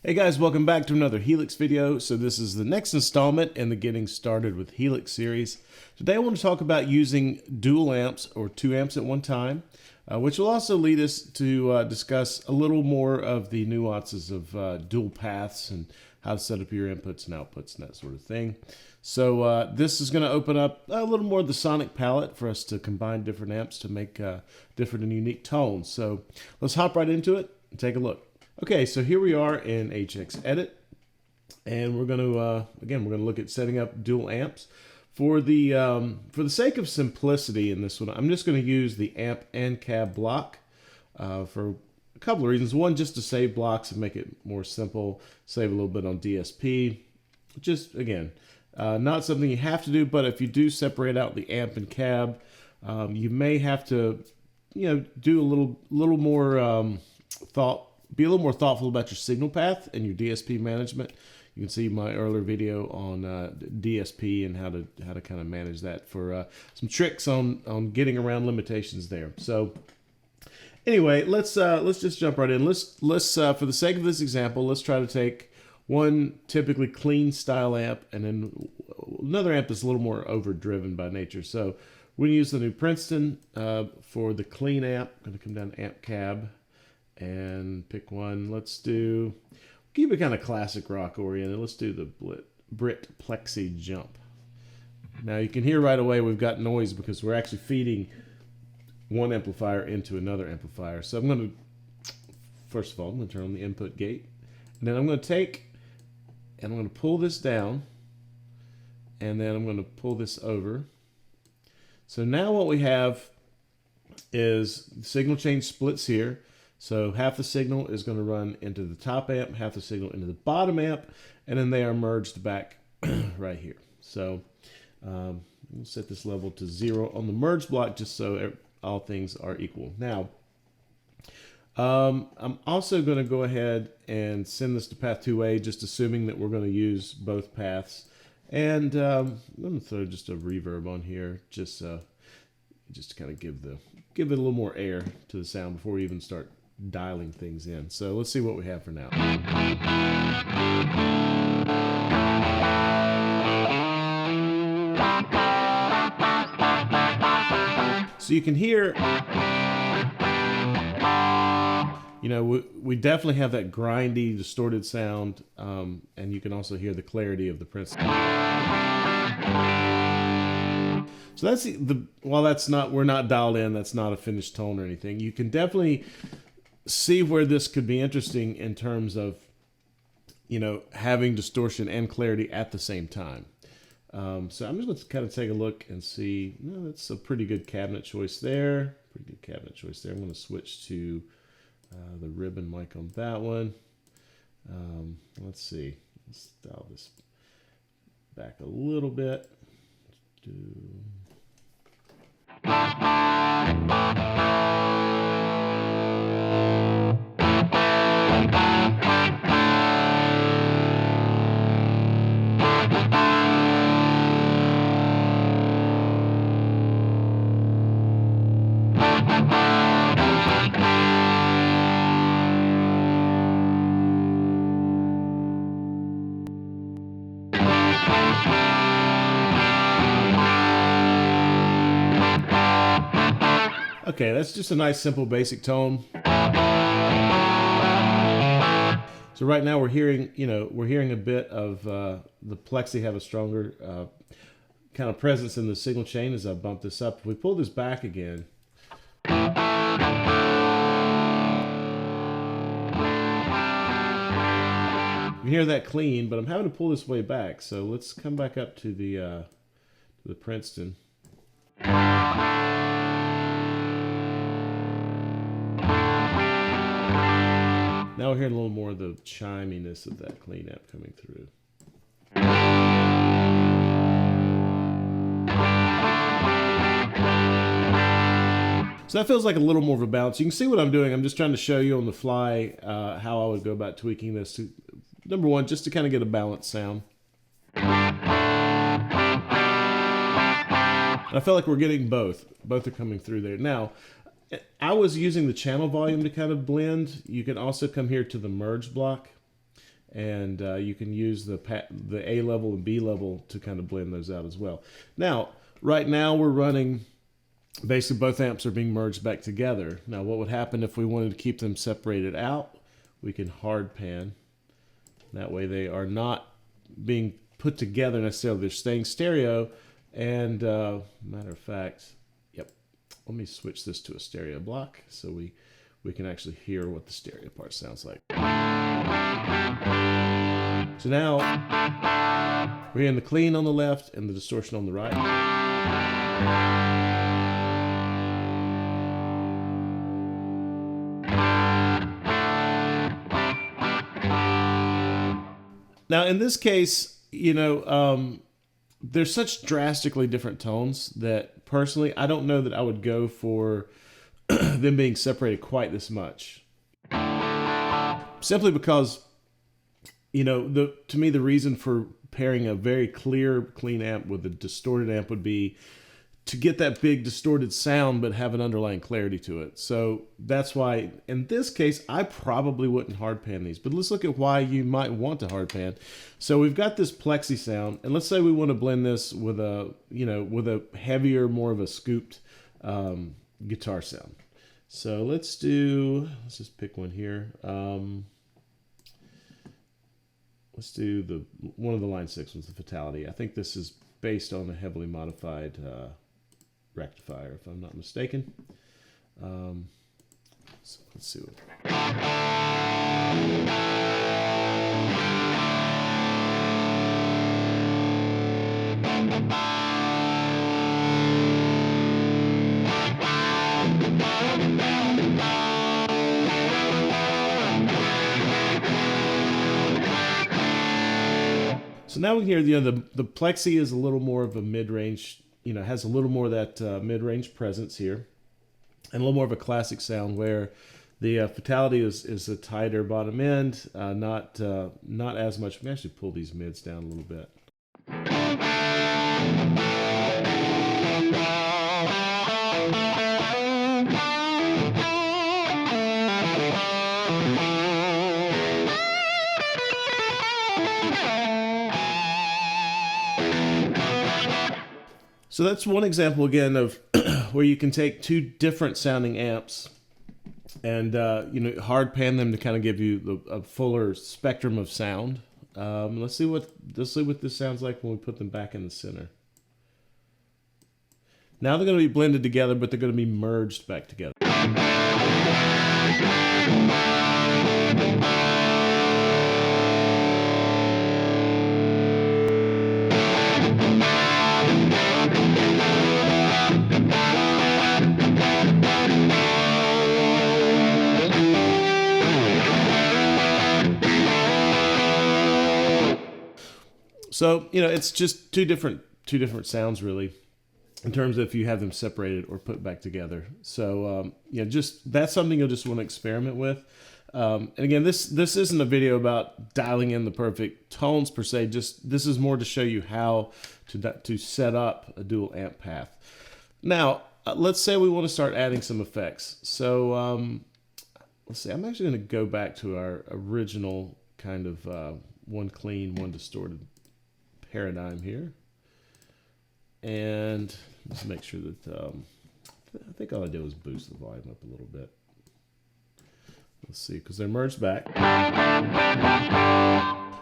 Hey guys, welcome back to another Helix video. So this is the next installment in the Getting Started with Helix series. Today I want to talk about using dual amps or 2 amps at one time, which will also lead us to discuss a little more of the nuances of dual paths and how to set up your inputs and outputs and that sort of thing. So this is going to open up a little more of the sonic palette for us to combine different amps to make different and unique tones. So let's hop right into it and take a look. Okay, so here we are in HX Edit, and we're going to again look at setting up dual amps. For the sake of simplicity in this one, I'm just going to use the amp and cab block for a couple of reasons. One, just to save blocks and make it more simple, save a little bit on DSP. Just again, not something you have to do, but if you do separate out the amp and cab, you may have to, do a little more be a little more thoughtful about your signal path and your DSP management. You can see my earlier video on DSP and how to kind of manage that for some tricks on getting around limitations there. So anyway, let's just jump right in. Let's for the sake of this example, let's try to take one typically clean style amp and then another amp that's a little more overdriven by nature. So we're gonna use the new Princeton for the clean amp. I'm gonna come down to amp cab and pick one. Let's keep it kind of classic rock oriented. Let's do the Brit Plexi Jump. Now you can hear right away we've got noise because we're actually feeding one amplifier into another amplifier. So I'm going to, first of all, I'm going to turn on the input gate. And then I'm going to take and I'm going to pull this down. And then I'm going to pull this over. So now what we have is the signal chain splits here. So half the signal is going to run into the top amp, half the signal into the bottom amp, and then they are merged back right here. So we'll set this level to 0 on the merge block just so all things are equal. Now, I'm also going to go ahead and send this to path 2A, just assuming that we're going to use both paths. And I'm going to throw just a reverb on here, just to kind of give it a little more air to the sound before we even start dialing things in. So let's see what we have for now. So you can hear, we definitely have that grindy, distorted sound, and you can also hear the clarity of the Princeton. So that's we're not dialed in, that's not a finished tone or anything. You can definitely see where this could be interesting in terms of, having distortion and clarity at the same time. So I'm just going to kind of take a look and see. That's a pretty good cabinet choice there. I'm going to switch to the ribbon mic on that one. Let's see. Let's dial this back a little bit. Okay, that's just a nice, simple, basic tone. So right now we're hearing, a bit of the Plexi have a stronger kind of presence in the signal chain as I bump this up. If we pull this back again, you can hear that clean, but I'm having to pull this way back. So let's come back up to the Princeton. Now we're hearing a little more of the chiminess of that clean amp coming through. So that feels like a little more of a balance. You can see what I'm doing. I'm just trying to show you on the fly how I would go about tweaking this. Number one, just to kind of get a balanced sound. And I feel like we're getting both. Both are coming through there. Now, I was using the channel volume to kind of blend. You can also come here to the merge block and you can use the A level and B level to kind of blend those out as well. Now, right now we're running, basically both amps are being merged back together. Now what would happen if we wanted to keep them separated out? We can hard pan. That way they are not being put together necessarily, they're staying stereo. And matter of fact, yep, let me switch this to a stereo block so we can actually hear what the stereo part sounds like. So now we're hearing the clean on the left and the distortion on the right. Now in this case, you know, there's such drastically different tones that personally I don't know that I would go for them being separated quite this much. Simply because, you know, to me the reason for pairing a very clear, clean amp with a distorted amp would be to get that big distorted sound but have an underlying clarity to it. So that's why in this case I probably wouldn't hard pan these, but let's look at why you might want to hard pan. So we've got this plexi sound, and let's say we want to blend this with a, you know, with a heavier, more of a scooped guitar sound. So let's just pick one here. Let's do one of the line 6 ones, the Fatality. I think this is based on a heavily modified rectifier, if I'm not mistaken. So let's see what. So now we can hear, you know, the plexi is a little more of a mid-range, you know, has a little more of that mid-range presence here, and a little more of a classic sound, where the Fatality is a tighter bottom end, not as much. We can actually pull these mids down a little bit. So that's one example again of where you can take two different sounding amps and you know, hard pan them to kind of give you a fuller spectrum of sound. Let's see what this sounds like when we put them back in the center. Now they're going to be blended together, but they're going to be merged back together. So, you know, it's just two different sounds really, in terms of if you have them separated or put back together. So, you know, just that's something you'll just want to experiment with. And again, this isn't a video about dialing in the perfect tones per se. Just this is more to show you how to set up a dual amp path. Now, let's say we want to start adding some effects. So, let's see. I'm actually going to go back to our original kind of one clean, one distorted paradigm here, and let's make sure that I think all I did was boost the volume up a little bit. Let's see, because they're merged back.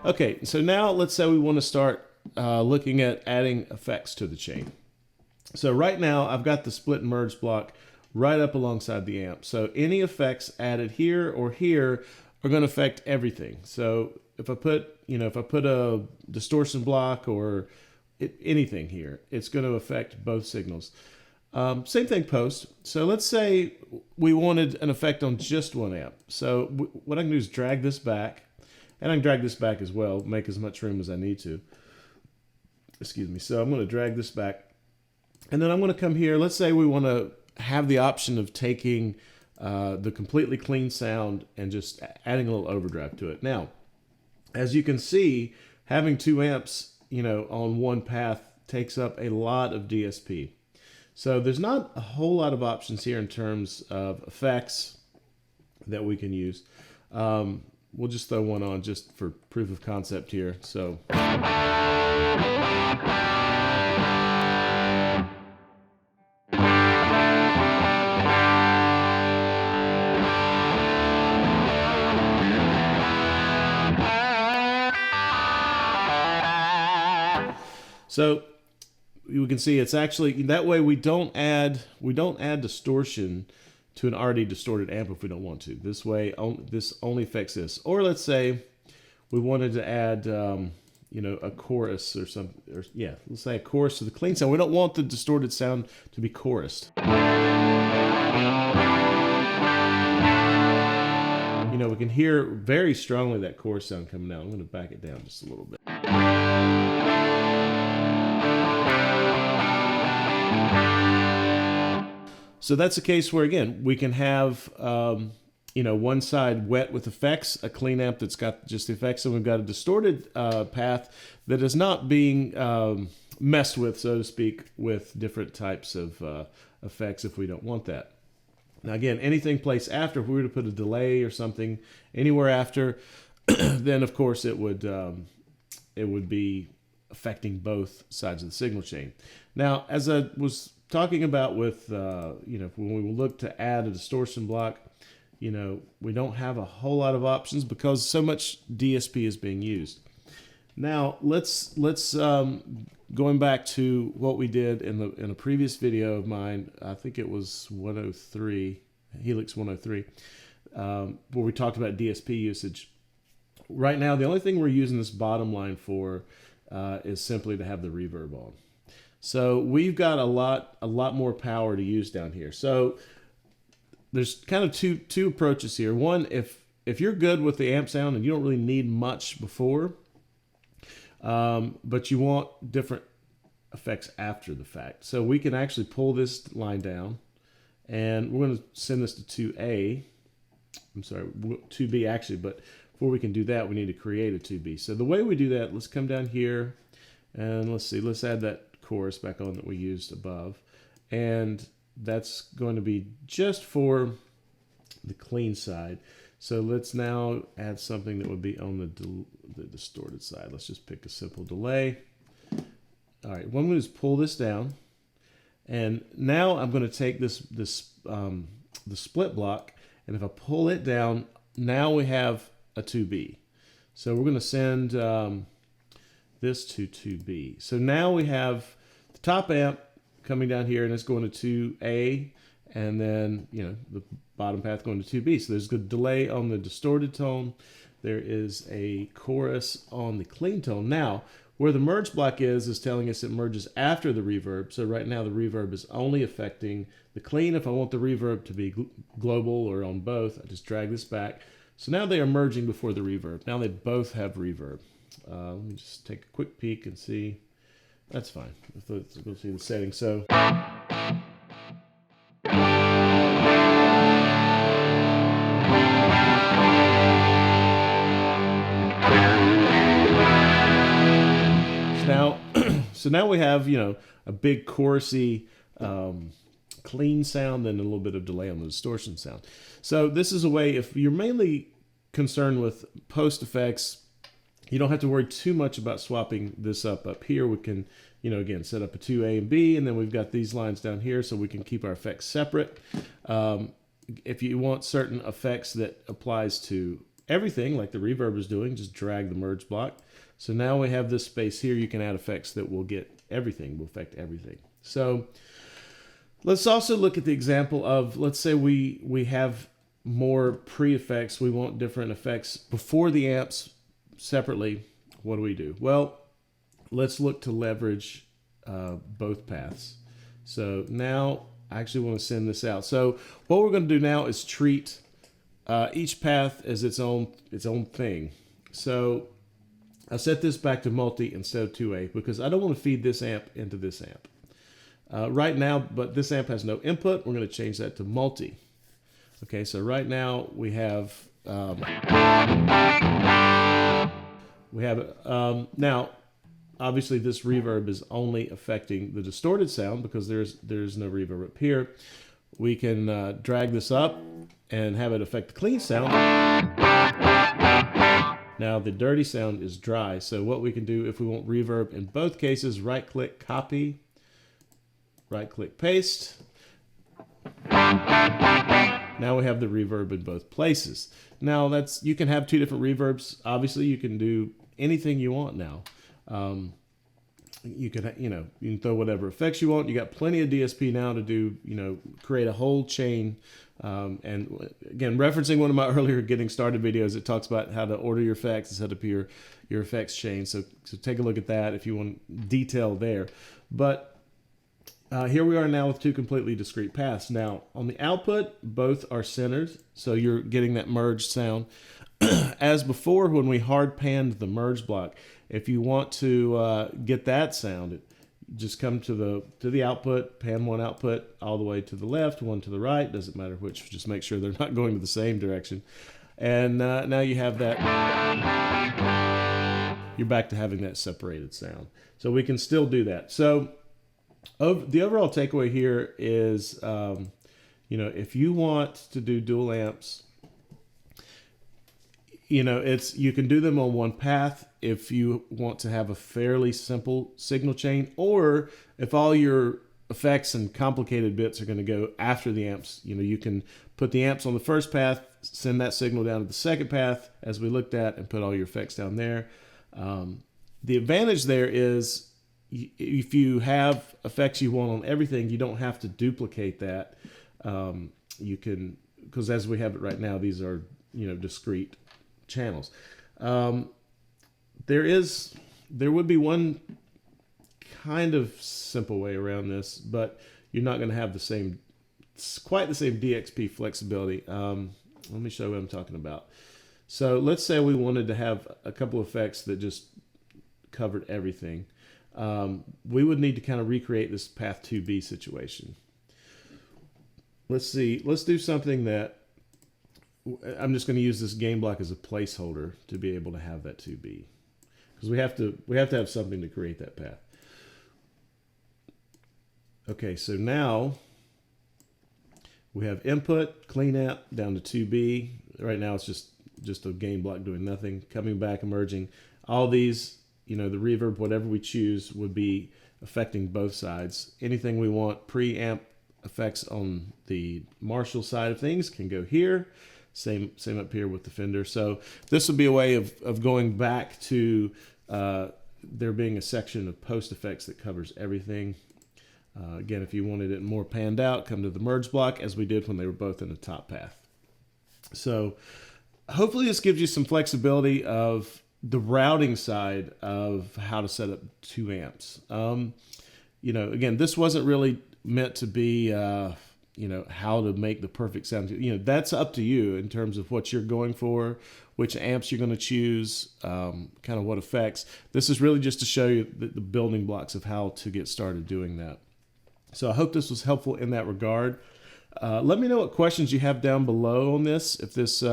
Okay, so now let's say we want to start looking at adding effects to the chain. So right now I've got the split and merge block right up alongside the amp. So any effects added here or here are going to affect everything. So if I put a distortion block or anything here, it's going to affect both signals. Same thing post. So let's say we wanted an effect on just one amp. So what I can do is drag this back, and I can drag this back as well, make as much room as I need to. Excuse me. So I'm going to drag this back, and then I'm going to come here. Let's say we want to have the option of taking the completely clean sound and just adding a little overdrive to it. Now, as you can see, having two amps, you know, on one path takes up a lot of DSP. So there's not a whole lot of options here in terms of effects that we can use. we'll just throw one on just for proof of concept here. So. So you can see it's actually, that way we don't add distortion to an already distorted amp if we don't want to. This way, this only affects this. Or let's say we wanted to add, you know, a chorus or something. Or, yeah, let's say a chorus to the clean sound. We don't want the distorted sound to be chorused. You know, we can hear very strongly that chorus sound coming out. I'm going to back it down just a little bit. So that's a case where, again, we can have, you know, one side wet with effects, a clean amp that's got just the effects, and we've got a distorted path that is not being messed with, so to speak, with different types of effects if we don't want that. Now, again, anything placed after, if we were to put a delay or something anywhere after, then, of course, it would be affecting both sides of the signal chain. Now, as I was talking about with, you know, when we look to add a distortion block, you know, we don't have a whole lot of options because so much DSP is being used. Now, let's going back to what we did in a previous video of mine, I think it was 103, Helix 103, where we talked about DSP usage. Right now, the only thing we're using this bottom line for is simply to have the reverb on. So we've got a lot more power to use down here. So there's kind of two approaches here. One, if you're good with the amp sound and you don't really need much before, but you want different effects after the fact. So we can actually pull this line down, and we're going to send this to 2A. I'm sorry, 2B actually, but before we can do that, we need to create a 2B. So the way we do that, let's come down here, and let's add that chorus back on that we used above, and that's going to be just for the clean side. So let's now add something that would be on the distorted side. Let's just pick a simple delay. All right, what I'm going to do is pull this down, and now I'm going to take the split block, and if I pull it down, now we have a 2B. So we're going to send this to 2B. So now we have the top amp coming down here, and it's going to 2A, and then, you know, the bottom path going to 2B. So there's a delay on the distorted tone. There is a chorus on the clean tone. Now, where the merge block is telling us it merges after the reverb. So right now the reverb is only affecting the clean. If I want the reverb to be global or on both, I just drag this back. So now they are merging before the reverb. Now they both have reverb. Let me just take a quick peek and see. That's fine. Let's go see the settings. So now we have, you know, a big chorusy clean sound and a little bit of delay on the distortion sound. So this is a way, if you're mainly concerned with post effects, you don't have to worry too much about swapping this up here. We can, you know, again, set up a 2A and B, and then we've got these lines down here so we can keep our effects separate. If you want certain effects that applies to everything, like the reverb is doing, just drag the merge block. So now we have this space here. You can add effects that will get everything, will affect everything. So let's also look at the example of, let's say we have more pre-effects. We want different effects before the amps separately. What do? Well, let's look to leverage both paths. So now I actually want to send this out. So what we're going to do now is treat each path as its own thing. So I set this back to multi instead of 2A because I don't want to feed this amp into this amp. Right now, but this amp has no input. We're going to change that to multi. Okay, so right now we have now obviously this reverb is only affecting the distorted sound because there's no reverb up here. We can drag this up and have it affect the clean sound. Now the dirty sound is dry. So what we can do if we want reverb in both cases, right click copy, right click paste. Now we have the reverb in both places. Now you can have two different reverbs. Obviously you can do anything you want now. You can throw whatever effects you want. You got plenty of DSP now to do, create a whole chain. And again, referencing one of my earlier getting started videos, it talks about how to order your effects and set up your effects chain. So take a look at that if you want detail there. But here we are now with two completely discrete paths. Now on the output, both are centered, so you're getting that merged sound. As before, when we hard panned the merge block, if you want to get that sound, just come to the output, pan one output all the way to the left, one to the right, doesn't matter which, just make sure they're not going to the same direction. And now you have that, you're back to having that separated sound. So we can still do that. So the overall takeaway here is, if you want to do dual amps, you can do them on one path if you want to have a fairly simple signal chain, or if all your effects and complicated bits are going to go after the amps, you can put the amps on the first path, send that signal down to the second path as we looked at, and put all your effects down there. The advantage there is if you have effects you want on everything, you don't have to duplicate that. You can, because as we have it right now, these are, discrete channels. There would be one kind of simple way around this, but you're not going to have quite the same DXP flexibility. Let me show you what I'm talking about. So let's say we wanted to have a couple of effects that just covered everything. We would need to kind of recreate this path 2B situation. Let's do something that I'm just going to use this gain block as a placeholder to be able to have that 2B, because we have to have something to create that path. Okay, so now we have input, clean amp down to 2B. Right now it's just a gain block doing nothing. Coming back, emerging. All these, the reverb, whatever we choose, would be affecting both sides. Anything we want pre-amp effects on the Marshall side of things can go here. Same up here with the Fender. So this would be a way of going back to there being a section of post effects that covers everything. Again, if you wanted it more panned out, come to the merge block as we did when they were both in the top path. So hopefully this gives you some flexibility of the routing side of how to set up two amps. Again, this wasn't really meant to be, how to make the perfect sound. That's up to you in terms of what you're going for, which amps you're going to choose, kind of what effects. This is really just to show you the building blocks of how to get started doing that. So I hope this was helpful in that regard. Let me know what questions you have down below on this, if this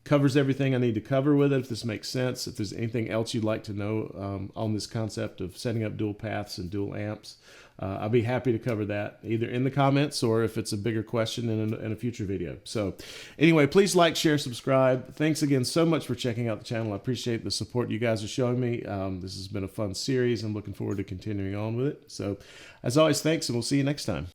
covers everything I need to cover with it, if this makes sense, if there's anything else you'd like to know on this concept of setting up dual paths and dual amps. I'll be happy to cover that either in the comments or if it's a bigger question in a future video. So anyway, please like, share, subscribe. Thanks again so much for checking out the channel. I appreciate the support you guys are showing me. This has been a fun series. I'm looking forward to continuing on with it. So as always, thanks, and we'll see you next time.